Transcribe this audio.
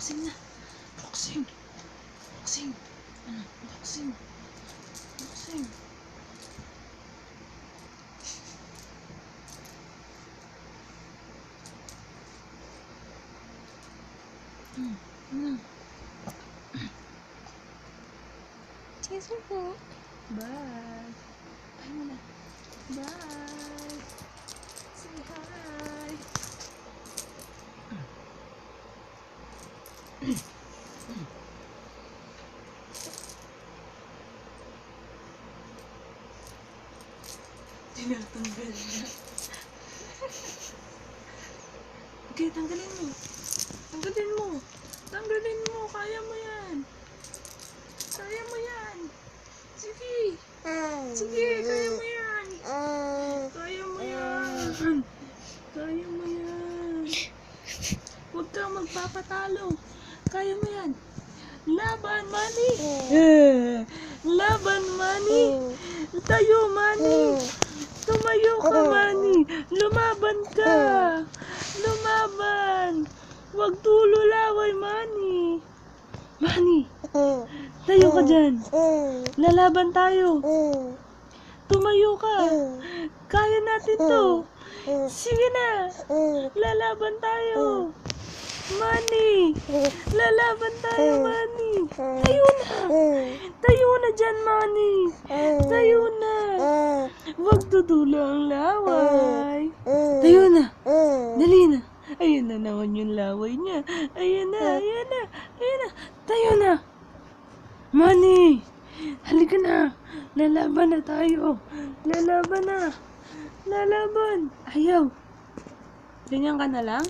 Boxing na. Boxing. Boxing. Ano? Boxing. Boxing. Ano? Cheers po. Bye. Bye muna. Bye. Say hi. Tinatanggal na. Okay, tanggalin mo. Tanggalin mo. Tanggalin mo. Kaya mo yan. Kaya mo yan. Sige. Sige, kaya mo yan. Kaya mo yan. Kaya mo yan. Huwag kang magpapatalo. Kaya mo yan. Laban, Manny. Laban, Manny. Tayo, Manny. Tumayo ka, Manny. Lumaban ka. Lumaban. Huwag tulo laway, Manny. Manny. Tayo ka dyan. Lalaban tayo. Tumayo ka. Kaya natin to. Sige na. Lalaban tayo. Manny. Lalaban tayo, Manny. Tayo na. Tayo na dyan, Manny. Tayo na. Huwag tutulo ang laway. Tayo na. Dali na. Ayun na naman yung laway niya. Ayun na, ayun na. Ayun na. Tayo na. Manny. Halika na. Lalaban na tayo. Lalaban na. Lalaban. Ayaw. Ganyan ka na lang?